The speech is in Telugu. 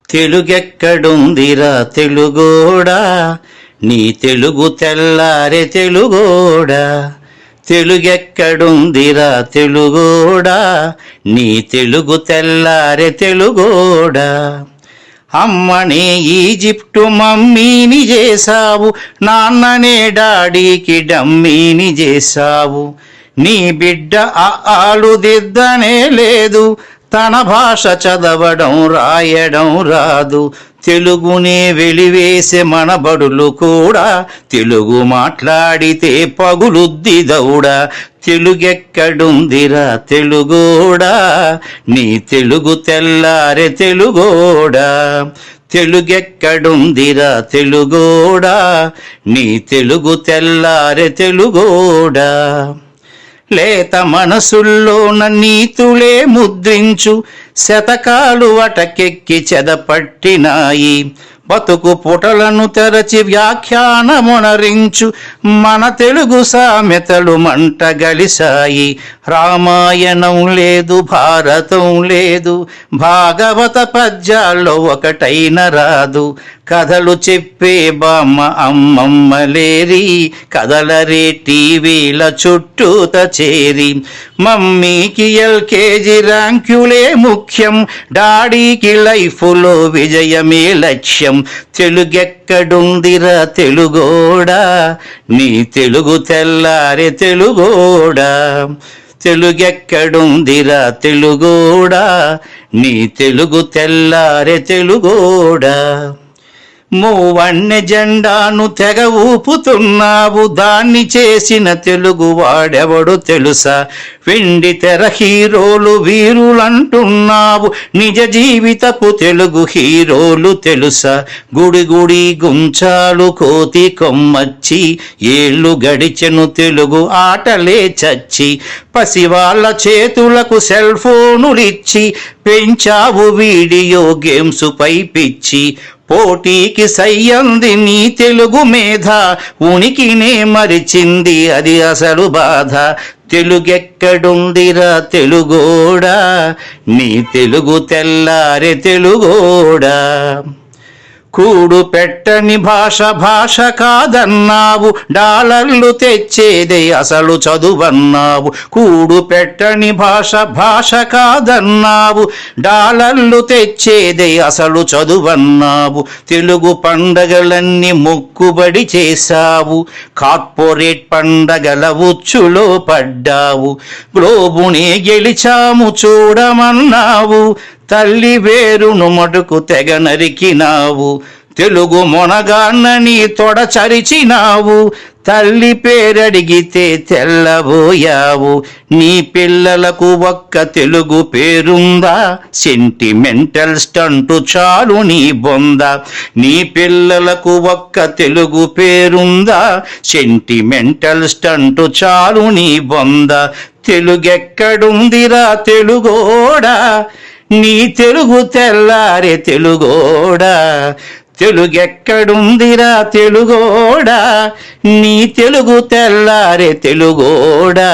తెలుగెక్కడుందిరా తెలుగోడా, నీ తెలుగు తెల్లారె తెలుగోడా. తెలుగెక్కడుందిరా తెలుగోడా, నీ తెలుగు తెల్లారె తెలుగోడా. అమ్మనే ఈజిప్టు మమ్మీని చేశావు, నాన్ననే డాడీకి డమ్మీని చేశావు. నీ బిడ్డ ఆలు దిద్దనే లేదు, తన భాష చదవడం రాయడం రాదు. తెలుగునే వెలివేసే మన బడులు కూడా తెలుగు మాట్లాడితే పగులుద్ది దౌడా. తెలుగెక్కడుందిరా తెలుగోడా, నీ తెలుగు తెల్లారె తెలుగోడా. తెలుగెక్కడుందిరా తెలుగోడా, నీ తెలుగు తెల్లారె తెలుగోడా. లేత మనసుల్లోన నీతులే ముద్రించు, శతకాలు అటకెక్కి చెదపట్టినాయి. బతుకు పుటలను తెరచి వ్యాఖ్యానమునరించు, మన తెలుగు సామెతలు మంట గలిసాయి. రామాయణం లేదు, భారతం లేదు, భాగవత పద్యాల్లో ఒకటైన రాదు. కథలు చెప్పే బామ్మ అమ్మమ్మ లేరి, కథలరే టీవీల చుట్టూత చేరి. మమ్మీకి ఎల్కేజీ ర్యాంకులే ముఖ్యం, డాడీకి లైఫ్లో విజయమే లక్ష్యం. తెలుగెక్కడుందిరా తెలుగోడా, నీ తెలుగు తెల్లారె తెలుగోడా. తెలుగెక్కడుందిరా తెలుగోడా, నీ తెలుగు తెల్లారె తెలుగోడా. మూవన్నె జెండాను తెగ ఊపుతున్నావు, దాన్ని చేసిన తెలుగు వాడెవడు తెలుసా. వెండి తెర హీరోలు వీరులంటున్నావు, నిజ జీవితపు తెలుగు హీరోలు తెలుసా. గుడి గుడి గుంచాలు కోతి కొమ్మచ్చి, ఏళ్ళు గడిచెను తెలుగు ఆటలే చచ్చి. పసివాళ్ళ చేతులకు సెల్ ఫోనులిచ్చి, పెంచావు వీడియో గేమ్స్ పై పిచ్చి. పోటీకి సయ్యంది నీ తెలుగు మేధ, ఉనికినే మరిచింది అది అసలు బాధ. తెలుగెక్కడుందిరా తెలుగోడా, నీ తెలుగు తెల్లారె తెలుగోడా. కూడు పెట్టని భాష భాష కాదన్నావు, డాలర్లు తెచ్చేదే అసలు చదువన్నావు. కూడు పెట్టని భాష భాష కాదన్నావు, డాలర్లు తెచ్చేదే అసలు చదువన్నావు. తెలుగు పండగలన్నీ మొక్కుబడి చేశావు, కార్పొరేట్ పండగల ఉచ్చులో పడ్డావు. గ్లోబునే గెలిచాము చూడమన్నావు, తల్లి వేరును మటుకు తెగ నరికినావు. తెలుగు మొనగాన్నని తొడ చరిచినావు, తల్లి పేరడిగితే తెల్లబోయావు. నీ పిల్లలకు ఒక్క తెలుగు పేరుందా, సెంటిమెంటల్ స్టంటు చాలు నీ బొంద. నీ పిల్లలకు ఒక్క తెలుగు పేరుందా, సెంటిమెంటల్ స్టంటు చాలు నీ బొంద. తెలుగెక్కడుందిరా తెలుగోడా, నీ తెలుగు తెల్లారె తెలుగోడా. తెలుగెక్కడుందిరా తెలుగోడా, నీ తెలుగు తెల్లారె తెలుగోడా.